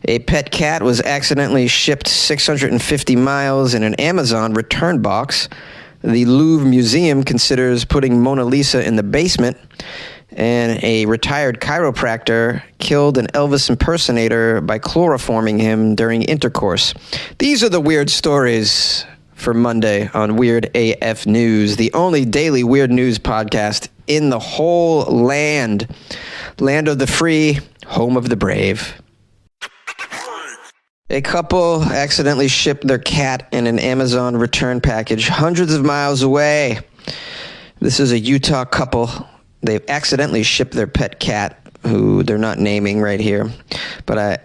A pet cat was accidentally shipped 650 miles in an Amazon return box. The Louvre Museum considers putting Mona Lisa in the basement. And a retired chiropractor killed an Elvis impersonator by chloroforming him during intercourse. These are the weird stories for Monday on Weird AF News, the only daily weird news podcast in the whole land. Land of the free, home of the brave. A couple accidentally shipped their cat in an Amazon return package hundreds of miles away. This is a Utah couple. They accidentally shipped their pet cat, who they're not naming right here, but I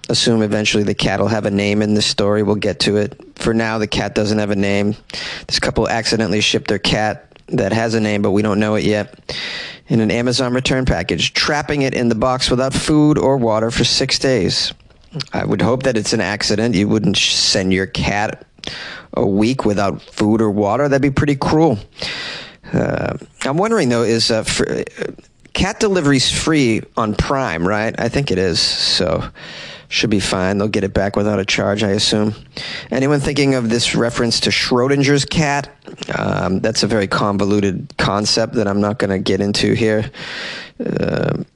assume eventually the cat will have a name in this story. We'll get to it. For now, the cat doesn't have a name. This couple accidentally shipped their cat that has a name, but we don't know it yet, in an Amazon return package, trapping it in the box without food or water for 6 days. I would hope that it's an accident. You wouldn't send your cat a week without food or water. That'd be pretty cruel. I'm wondering, though, is cat delivery's free on Prime, right? I think it is, so should be fine. They'll get it back without a charge, I assume. Anyone thinking of this reference to Schrodinger's cat? That's a very convoluted concept that I'm not going to get into here.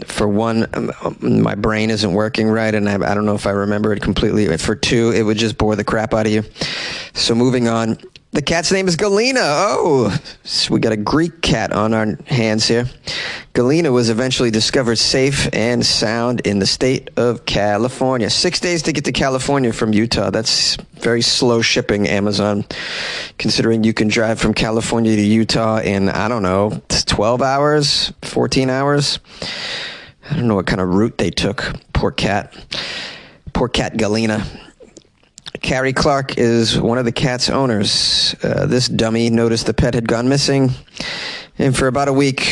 For one, my brain isn't working right, and I don't know if I remember it completely. For two, it would just bore the crap out of you. So moving on. The cat's name is Galena. Oh, so we got a Greek cat on our hands here. Galena was eventually discovered safe and sound in the state of California. 6 days to get to California from Utah. That's very slow shipping, Amazon, considering you can drive from California to Utah in, I don't know, 12 hours, 14 hours. I don't know what kind of route they took. Poor cat. Poor cat Galena. Carrie Clark is one of the cat's owners. This dummy noticed the pet had gone missing, and for about a week,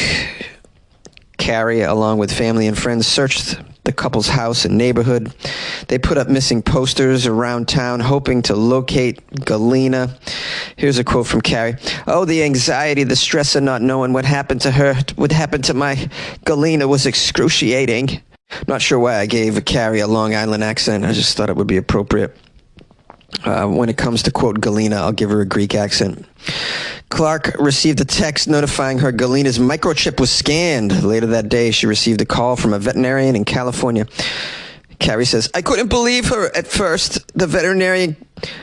Carrie, along with family and friends, searched the couple's house and neighborhood. They put up missing posters around town, hoping to locate Galena. Here's a quote from Carrie. "Oh, the anxiety, the stress of not knowing what happened to her, what happened to my Galena was excruciating." Not sure why I gave Carrie a Long Island accent. I just thought it would be appropriate. When it comes to, quote, Galena, I'll give her a Greek accent. Clark received a text notifying her Galena's microchip was scanned. Later that day, she received a call from a veterinarian in California. Carrie says, "I couldn't believe her at first. The veterinarian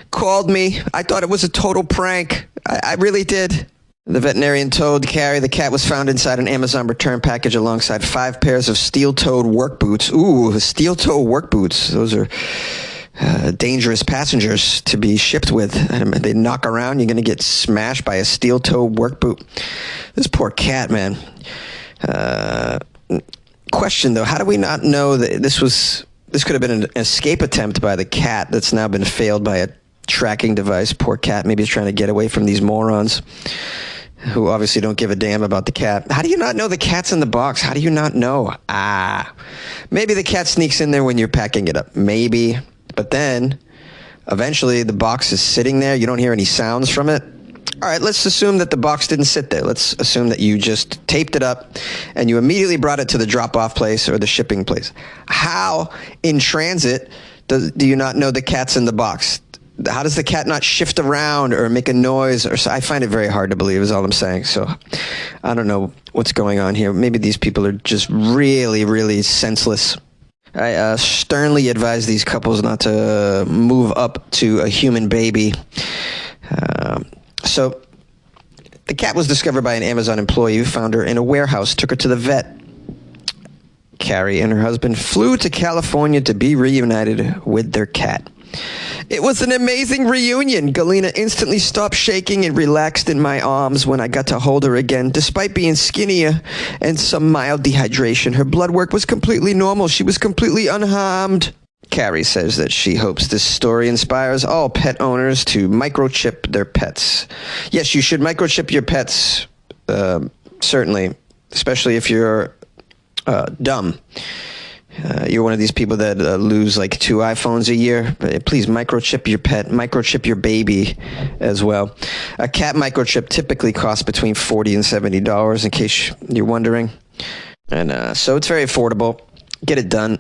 called me. I thought it was a total prank. I really did." The veterinarian told Carrie the cat was found inside an Amazon return package alongside 5 pairs of steel-toed work boots. Ooh, steel-toe work boots. Those are dangerous passengers to be shipped with. They knock around, you're going to get smashed by a steel-toe work boot. This poor cat, man. Question, though, how do we not know that this could have been an escape attempt by the cat that's now been failed by a tracking device? Poor cat, maybe he's trying to get away from these morons who obviously don't give a damn about the cat. How do you not know the cat's in the box? How do you not know? Maybe the cat sneaks in there when you're packing it up. Maybe. But then, eventually, the box is sitting there. You don't hear any sounds from it. All right, let's assume that the box didn't sit there. Let's assume that you just taped it up and you immediately brought it to the drop-off place or the shipping place. How, in transit, do you not know the cat's in the box? How does the cat not shift around or make a noise? I find it very hard to believe, is all I'm saying. So I don't know what's going on here. Maybe these people are just really, really senseless. I sternly advise these couples not to move up to a human baby. So the cat was discovered by an Amazon employee who found her in a warehouse, took her to the vet. Carrie and her husband flew to California to be reunited with their cat. It was an amazing reunion. Galena instantly stopped shaking and relaxed in my arms when I got to hold her again. Despite being skinnier and some mild dehydration, her blood work was completely normal. She was completely unharmed. Carrie says that she hopes this story inspires all pet owners to microchip their pets. Yes, you should microchip your pets, certainly, especially if you're dumb. You're one of these people that lose like 2 iPhones a year. Please microchip your pet, microchip your baby as well. A cat microchip typically costs between $40 and $70, in case you're wondering. And so it's very affordable. Get it done.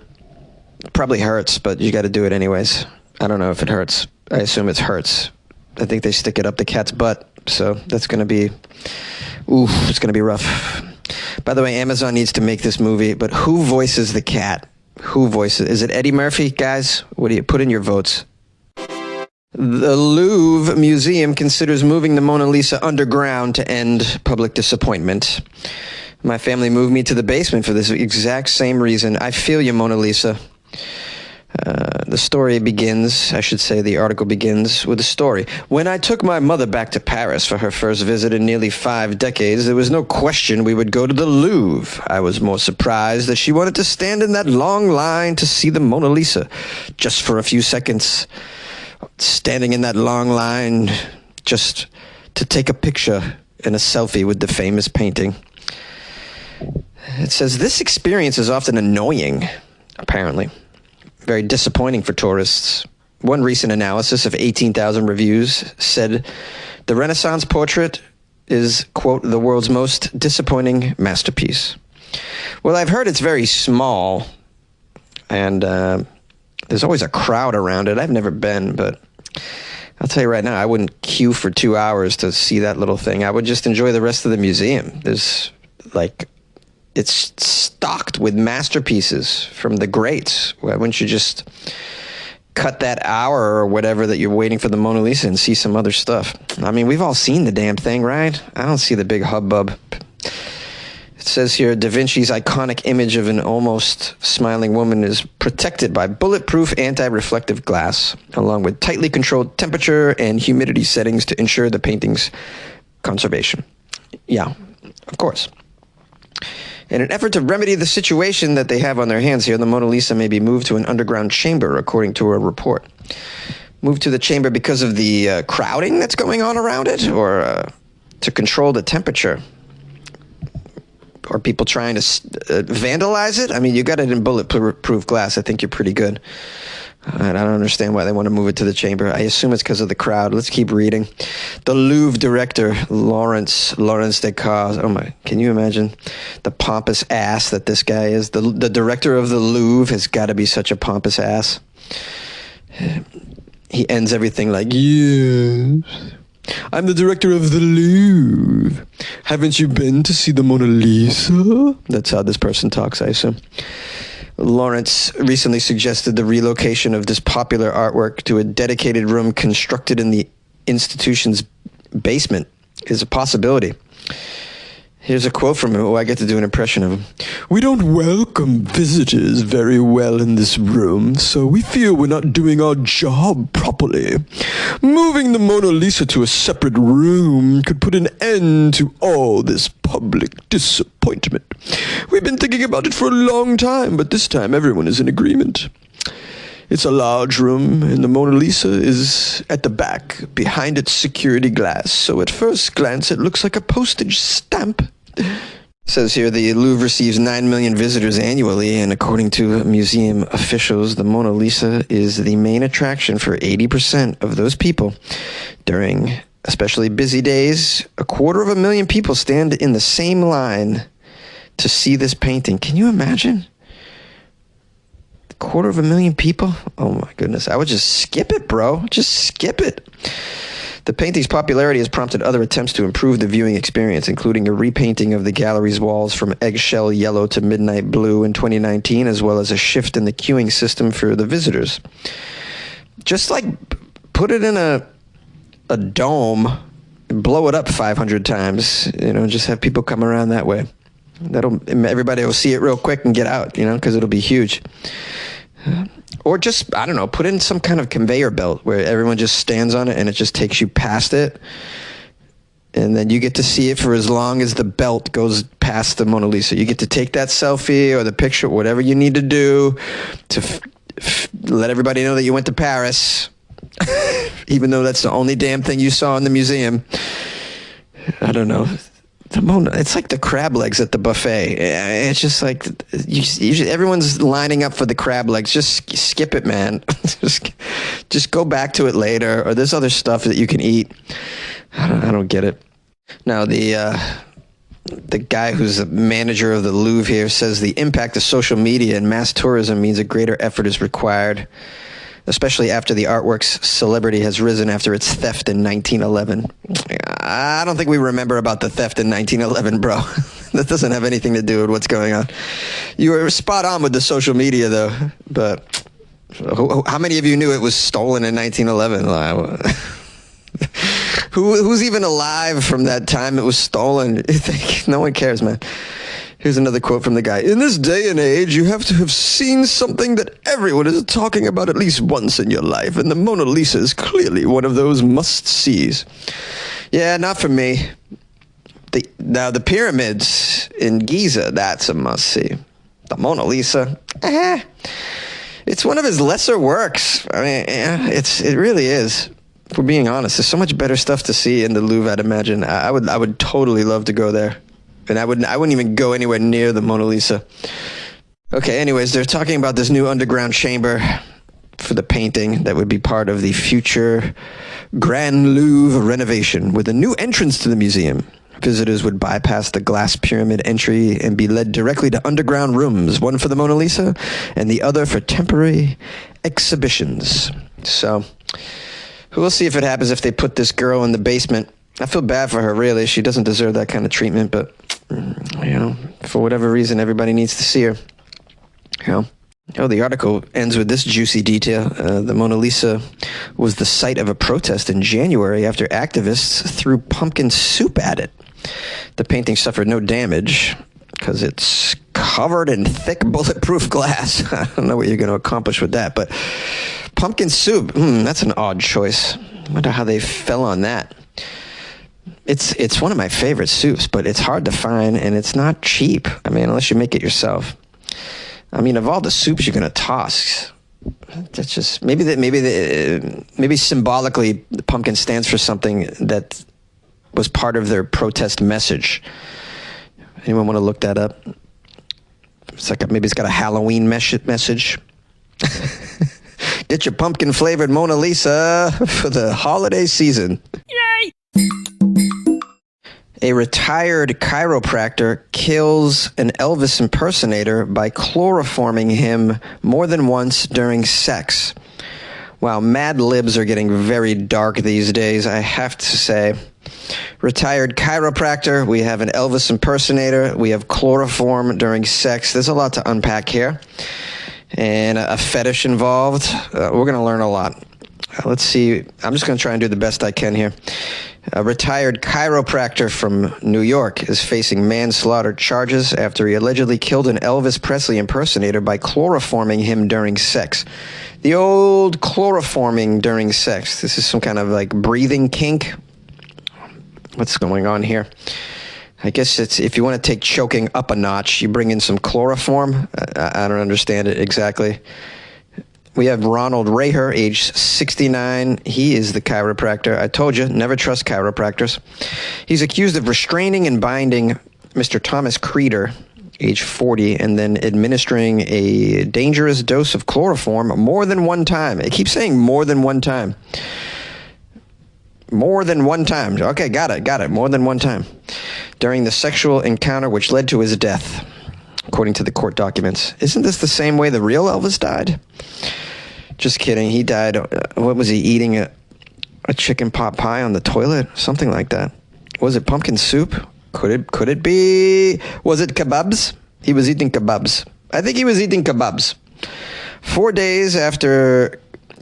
Probably hurts, but you got to do it anyways. I don't know if it hurts. I assume it hurts. I think they stick it up the cat's butt, so that's going to be, it's going to be rough. By the way, Amazon needs to make this movie, but who voices the cat? Who voices? Is it Eddie Murphy, guys? What do you put in your votes? The Louvre Museum considers moving the Mona Lisa underground to end public disappointment. My family moved me to the basement for this exact same reason. I feel you, Mona Lisa. The story begins, the article begins with a story. When I took my mother back to Paris for her first visit in nearly 5 decades, there was no question we would go to the Louvre. I was more surprised that she wanted to stand in that long line to see the Mona Lisa. Just for a few seconds, standing in that long line just to take a picture and a selfie with the famous painting. It says, this experience is often annoying, apparently. Very disappointing for tourists. One recent analysis of 18,000 reviews said the Renaissance portrait is, quote, the world's most disappointing masterpiece. Well, I've heard it's very small, and there's always a crowd around it. I've never been, but I'll tell you right now, I wouldn't queue for 2 hours to see that little thing. I would just enjoy the rest of the museum. There's, it's stocked with masterpieces from the greats. Why wouldn't you just cut that hour or whatever that you're waiting for the Mona Lisa and see some other stuff? I mean, we've all seen the damn thing, right? I don't see the big hubbub. It says here, Da Vinci's iconic image of an almost smiling woman is protected by bulletproof anti-reflective glass, along with tightly controlled temperature and humidity settings to ensure the painting's conservation. Yeah, of course. In an effort to remedy the situation that they have on their hands here, the Mona Lisa may be moved to an underground chamber, according to a report. Moved to the chamber because of the crowding that's going on around it, or to control the temperature? Or people trying to vandalize it? I mean, you got it in bulletproof glass. I think you're pretty good. I don't understand why they want to move it to the chamber. I assume it's because of the crowd. Let's keep reading. The Louvre director, Lawrence Descartes. Oh my, can you imagine the pompous ass that this guy is? The director of the Louvre has got to be such a pompous ass. He ends everything like, yes, I'm the director of the Louvre. Haven't you been to see the Mona Lisa? That's how this person talks, I assume. Lawrence recently suggested the relocation of this popular artwork to a dedicated room constructed in the institution's basement is a possibility. Here's a quote from him. Oh, I get to do an impression of him. We don't welcome visitors very well in this room, so we feel we're not doing our job properly. Moving the Mona Lisa to a separate room could put an end to all this public disappointment. We've been thinking about it for a long time, but this time everyone is in agreement. It's a large room, and the Mona Lisa is at the back, behind its security glass, so at first glance it looks like a postage stamp. It says here the Louvre receives 9 million visitors annually, and according to museum officials, the Mona Lisa is the main attraction for 80% of those people. During especially busy days, 250,000 people stand in the same line to see this painting. Can you imagine? 250,000 people? Oh my goodness. I would just skip it, bro. Just skip it. The painting's popularity has prompted other attempts to improve the viewing experience, including a repainting of the gallery's walls from eggshell yellow to midnight blue in 2019, as well as a shift in the queuing system for the visitors. Just put it in a dome, blow it up 500 times, just have people come around that way. Everybody will see it real quick and get out, because it'll be huge. Or just, I don't know, put in some kind of conveyor belt where everyone just stands on it and it just takes you past it. And then you get to see it for as long as the belt goes past the Mona Lisa. You get to take that selfie or the picture, whatever you need to do to let everybody know that you went to Paris, even though that's the only damn thing you saw in the museum. I don't know. The Mona, it's like the crab legs at the buffet. It's just like usually everyone's lining up for the crab legs. Just skip it, man. just go back to it later. Or there's other stuff that you can eat. I don't get it. Now the The guy who's the manager of the Louvre here says the impact of social media and mass tourism means a greater effort is required, especially after the artwork's celebrity has risen after its theft in 1911. I don't think we remember about the theft in 1911, bro. That doesn't have anything to do with what's going on. You were spot on with the social media, though. But how many of you knew it was stolen in 1911? Who's even alive from that time it was stolen? No one cares, man. Here's another quote from the guy. In this day and age, you have to have seen something that everyone is talking about at least once in your life, and the Mona Lisa is clearly one of those must-sees. Yeah, not for me. Now, the pyramids in Giza, that's a must-see. The Mona Lisa, it's one of his lesser works. I mean, it really is. If we're being honest, there's so much better stuff to see in the Louvre, I'd imagine. I would totally love to go there. And I wouldn't even go anywhere near the Mona Lisa. Okay, anyways, they're talking about this new underground chamber for the painting that would be part of the future Grand Louvre renovation with a new entrance to the museum. Visitors would bypass the glass pyramid entry and be led directly to underground rooms, one for the Mona Lisa and the other for temporary exhibitions. So we'll see if it happens if they put this girl in the basement. I feel bad for her, really. She doesn't deserve that kind of treatment, but, for whatever reason, everybody needs to see her. The article ends with this juicy detail. The Mona Lisa was the site of a protest in January after activists threw pumpkin soup at it. The painting suffered no damage because it's covered in thick bulletproof glass. I don't know what you're going to accomplish with that, but pumpkin soup, that's an odd choice. I wonder how they fell on that. It's one of my favorite soups, but it's hard to find, and it's not cheap. I mean, unless you make it yourself. I mean, of all the soups you're going to toss, that's just maybe symbolically the pumpkin stands for something that was part of their protest message. Anyone want to look that up? Maybe it's got a Halloween message. Get your pumpkin flavored Mona Lisa for the holiday season. Yay! A retired chiropractor kills an Elvis impersonator by chloroforming him more than once during sex. Wow, Mad Libs are getting very dark these days, I have to say. Retired chiropractor, we have an Elvis impersonator, we have chloroform during sex. There's a lot to unpack here. And a fetish involved. We're going to learn a lot. Let's see. I'm just going to try and do the best I can here. A retired chiropractor from New York is facing manslaughter charges after he allegedly killed an Elvis Presley impersonator by chloroforming him during sex. The old chloroforming during sex. This is some kind of like breathing kink. What's going on here? I guess it's if you want to take choking up a notch, you bring in some chloroform. I don't understand it exactly. We have Ronald Raher, age 69. He is the chiropractor. I told you, never trust chiropractors. He's accused of restraining and binding Mr. Thomas Creeder, age 40, and then administering a dangerous dose of chloroform more than one time. It keeps saying more than one time. More than one time. Okay, got it. More than one time. During the sexual encounter which led to his death, according to the court documents. Isn't this the same way the real Elvis died? Just kidding. He died, what was he eating? A chicken pot pie on the toilet? Something like that. Was it pumpkin soup? Could it be? Was it kebabs? He was eating kebabs. I think he was eating kebabs. 4 days after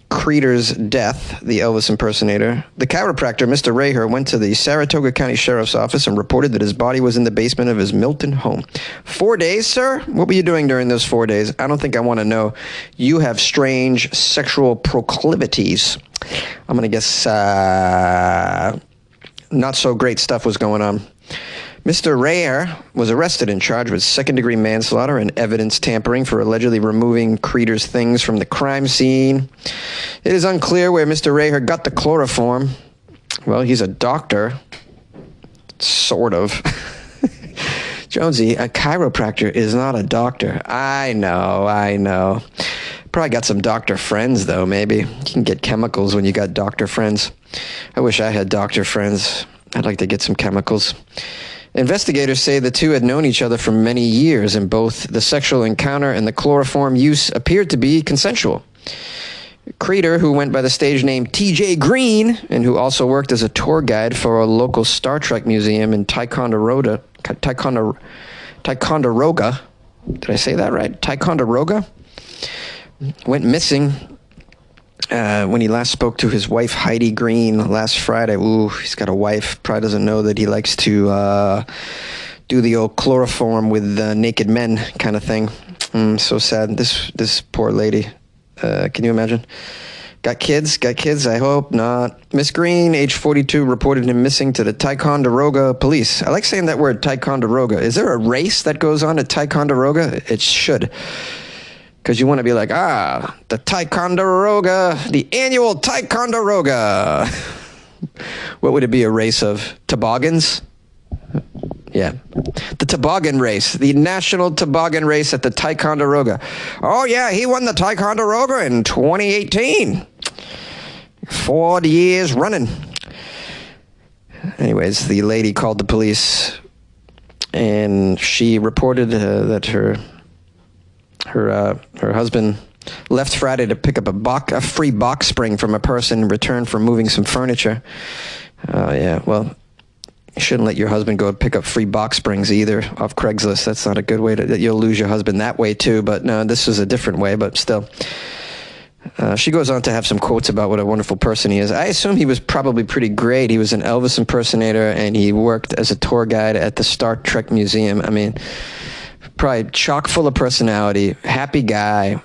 Creeder's death, the Elvis impersonator, the chiropractor, Mr. Raher, went to the Saratoga County Sheriff's Office and reported that his body was in the basement of his Milton home. 4 days, sir? What were you doing during those 4 days? I don't think I want to know. You have strange sexual proclivities. I'm going to guess not so great stuff was going on. Mr. Raher was arrested and charged with second-degree manslaughter and evidence tampering for allegedly removing Creeder's things from the crime scene. It is unclear where Mr. Raher got the chloroform. Well, he's a doctor. Sort of. Jonesy, a chiropractor is not a doctor. I know. Probably got some doctor friends, though, maybe. You can get chemicals when you got doctor friends. I wish I had doctor friends. I'd like to get some chemicals. Investigators say the two had known each other for many years, and both the sexual encounter and the chloroform use appeared to be consensual. Creeder, who went by the stage name TJ Green, and who also worked as a tour guide for a local Star Trek museum in Ticonderoga, did I say that right? Ticonderoga? Went missing when he last spoke to his wife, Heidi Green, last Friday. Ooh, he's got a wife. Probably doesn't know that he likes to do the old chloroform with naked men kind of thing. So sad. This poor lady. Can you imagine? Got kids? I hope not. Miss Green, age 42, reported him missing to the Ticonderoga police. I like saying that word, Ticonderoga. Is there a race that goes on at Ticonderoga? It should. Because you want to be like, the Ticonderoga, the annual Ticonderoga. What would it be, a race of toboggans? Yeah. The toboggan race, the national toboggan race at the Ticonderoga. Oh, yeah, he won the Ticonderoga in 2018. 4 years running. Anyways, the lady called the police, and she reported that her husband left Friday to pick up a free box spring from a person in return for moving some furniture. Yeah, well, you shouldn't let your husband go pick up free box springs either off Craigslist. That's not a good way you'll lose your husband that way too. But no, this is a different way, but still. She goes on to have some quotes about what a wonderful person he is. I assume he was probably pretty great. He was an Elvis impersonator, and he worked as a tour guide at the Star Trek Museum. I mean, probably chock full of personality, happy guy.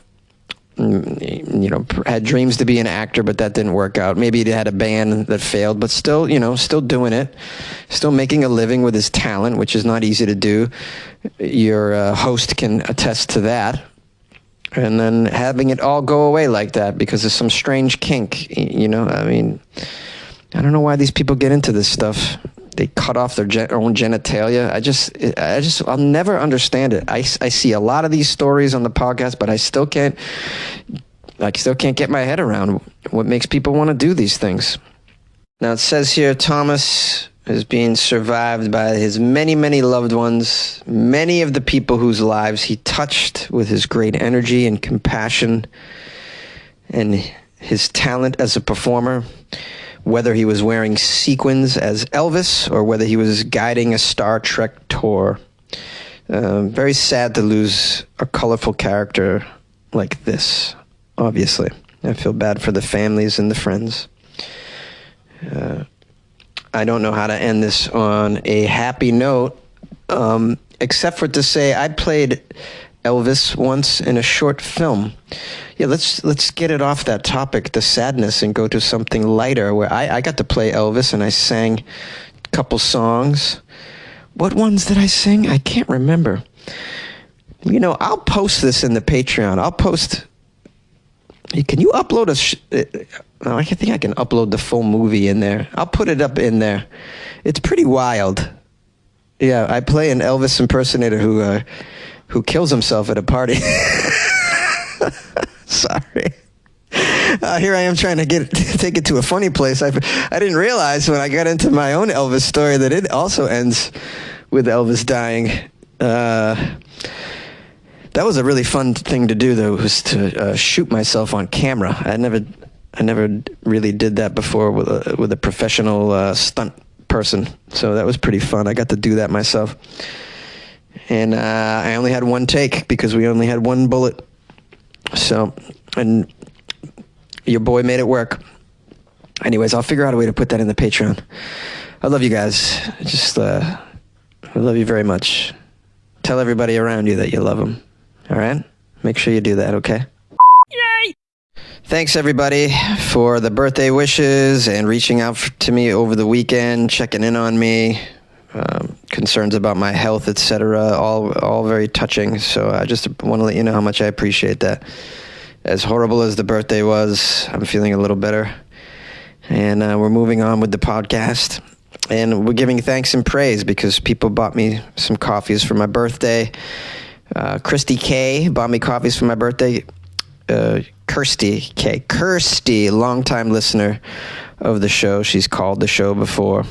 You know, had dreams to be an actor, but that didn't work out. Maybe he had a band that failed, but still, still doing it, still making a living with his talent, which is not easy to do. Your host can attest to that. And then having it all go away like that because of some strange kink, I mean, I don't know why these people get into this stuff. They cut off their own genitalia. I'll never understand it. I see a lot of these stories on the podcast, but I still can't get my head around what makes people want to do these things. Now it says here, Thomas is being survived by his many, many loved ones, many of the people whose lives he touched with his great energy and compassion and his talent as a performer. Whether he was wearing sequins as Elvis or whether he was guiding a Star Trek tour. Very sad to lose a colorful character like this, obviously. I feel bad for the families and the friends. I don't know how to end this on a happy note, except for to say I played Elvis once in a short film. Yeah, let's get it off that topic, the sadness, and go to something lighter where I got to play Elvis and I sang a couple songs. What ones did I sing? I can't remember. I'll post this in the Patreon. I'll post... Can you upload I think I can upload the full movie in there. I'll put it up in there. It's pretty wild. Yeah, I play an Elvis impersonator who kills himself at a party. Sorry. Here I am trying to take it to a funny place. I didn't realize when I got into my own Elvis story that it also ends with Elvis dying. That was a really fun thing to do, though, was to shoot myself on camera. I never really did that before with a professional stunt person. So that was pretty fun. I got to do that myself. And I only had one take because we only had one bullet. So, and your boy made it work. Anyways, I'll figure out a way to put that in the Patreon. I love you guys. I love you very much. Tell everybody around you that you love them. All right? Make sure you do that, okay? Yay! Thanks, everybody, for the birthday wishes and reaching out to me over the weekend, checking in on me, concerns about my health, etc. All very touching. So I just want to let you know how much I appreciate that. As horrible as the birthday was, I'm feeling a little better. And we're moving on with the podcast. And we're giving thanks and praise because people bought me some coffees for my birthday. Christy K bought me coffees for my birthday. Kirsty, longtime listener of the show. She's called the show before.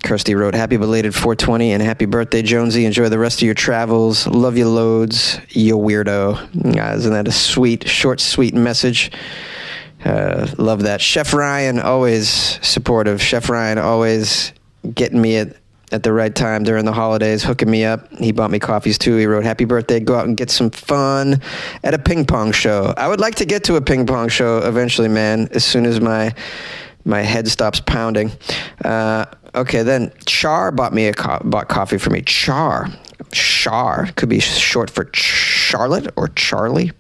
Kirsty wrote, happy belated 420 and happy birthday, Jonesy. Enjoy the rest of your travels. Love you loads, you weirdo. Isn't that a sweet, short, sweet message? Love that. Chef Ryan, always supportive. Chef Ryan, always getting me at the right time during the holidays, hooking me up. He bought me coffees too. He wrote, happy birthday, go out and get some fun at a ping pong show. I would like to get to a ping pong show eventually, man, as soon as my head stops pounding. Okay, then Char bought coffee for me. Char could be short for Charlotte or Charlie.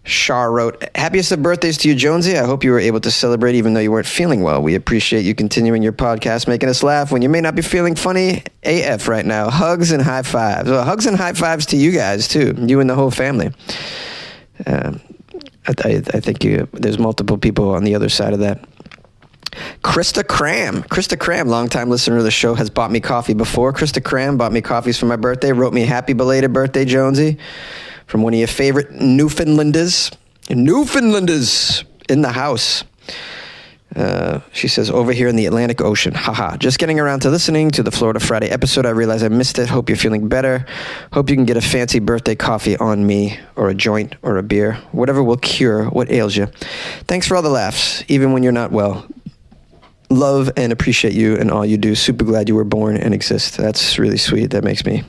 Char wrote, happiest of birthdays to you, Jonesy. I hope you were able to celebrate even though you weren't feeling well. We appreciate you continuing your podcast, making us laugh when you may not be feeling funny AF right now. Hugs and high fives. Well, hugs and high fives to you guys, too. You and the whole family. I think there's multiple people on the other side of that. Krista Cram, longtime listener of the show, has bought me coffee before. Krista Cram bought me coffees for my birthday, wrote me happy belated birthday, Jonesy, from one of your favorite Newfoundlanders in the house. She says, over here in the Atlantic Ocean. Haha. Just getting around to listening to the Florida Friday episode. I realized I missed it. Hope you're feeling better. Hope you can get a fancy birthday coffee on me, or a joint, or a beer. Whatever will cure what ails you. Thanks for all the laughs, even when you're not well. Love and appreciate you and all you do. Super glad you were born and exist. That's really sweet. That makes me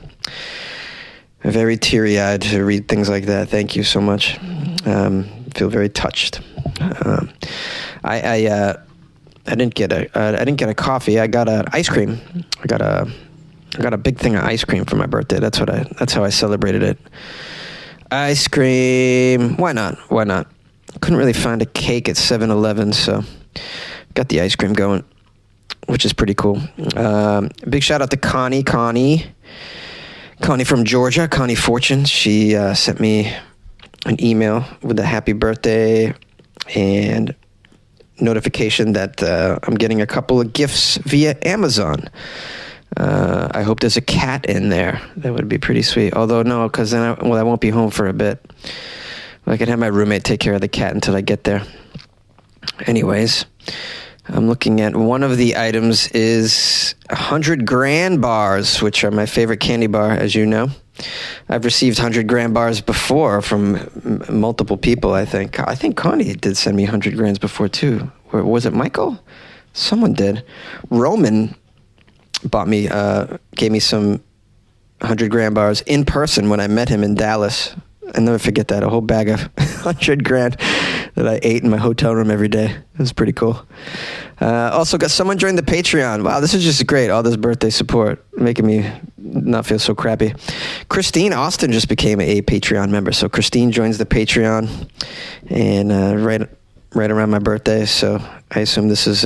very teary-eyed to read things like that. Thank you so much. Feel very touched. I didn't get a coffee. I got an ice cream. I got a big thing of ice cream for my birthday. That's how I celebrated it. Ice cream. Why not? Couldn't really find a cake at 7-Eleven, so got the ice cream going, which is pretty cool. Big shout out to Connie from Georgia, Connie Fortune. She sent me an email with a happy birthday and notification that I'm getting a couple of gifts via Amazon. I hope there's a cat in there. That would be pretty sweet. Although no, because then I won't be home for a bit. I can have my roommate take care of the cat until I get there. Anyways, I'm looking at one of the items is 100 Grand bars, which are my favorite candy bar, as you know. I've received 100 Grand bars before from multiple people, I think. I think Connie did send me 100 Grands before, too. Or was it Michael? Someone did. Roman gave me some 100 Grand bars in person when I met him in Dallas. I'll never forget that. A whole bag of 100 Grand that I ate in my hotel room every day. It was pretty cool. Also got someone join the Patreon. Wow, this is just great. All this birthday support, making me not feel so crappy. Christine Austin just became a Patreon member. So Christine joins the Patreon and right around my birthday. So I assume this is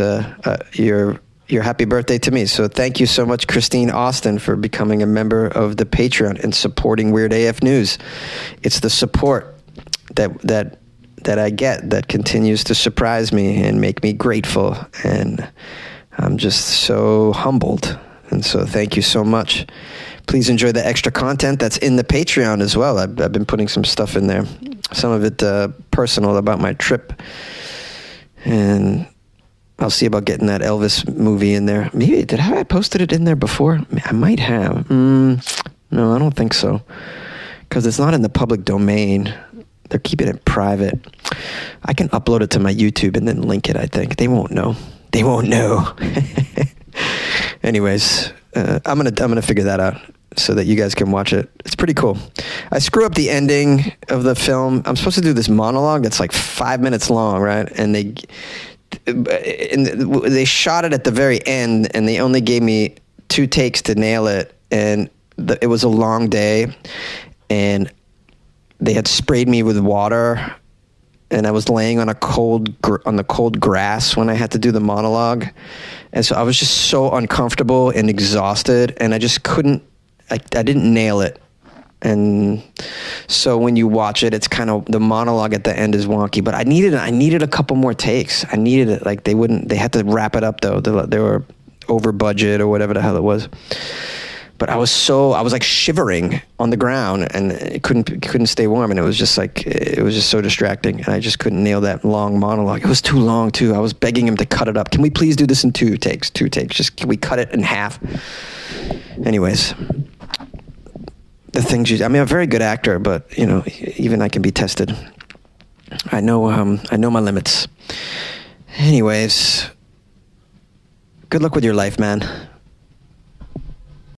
your happy birthday to me. So thank you so much, Christine Austin, for becoming a member of the Patreon and supporting Weird AF News. It's the support that I get that continues to surprise me and make me grateful. And I'm just so humbled. And so thank you so much. Please enjoy the extra content that's in the Patreon as well. I've been putting some stuff in there. Some of it personal about my trip. And I'll see about getting that Elvis movie in there. Maybe, have I posted it in there before? I might have. No, I don't think so. Because it's not in the public domain. They're keeping it private. I can upload it to my YouTube and then link it, I think. They won't know. Anyways, I'm gonna figure that out so that you guys can watch it. It's pretty cool. I screw up the ending of the film. I'm supposed to do this monologue that's like 5 minutes long, right? And they shot it at the very end, and they only gave me 2 takes to nail it. And it was a long day, and they had sprayed me with water, and I was laying on the cold grass when I had to do the monologue. And so I was just so uncomfortable and exhausted, and I just couldn't, I didn't nail it. And so when you watch it, it's kind of, the monologue at the end is wonky, but I needed a couple more takes. I needed it. Like they had to wrap it up though. They were over budget or whatever the hell it was. but I was like shivering on the ground, and it couldn't stay warm, and it was just so distracting, and I just couldn't nail that long monologue. It was too long too. I was begging him to cut it up. Can we please do this in two takes? Just can we cut it in half? Anyways, the things I'm a very good actor, but even I can be tested. I know my limits. Anyways, good luck with your life, man.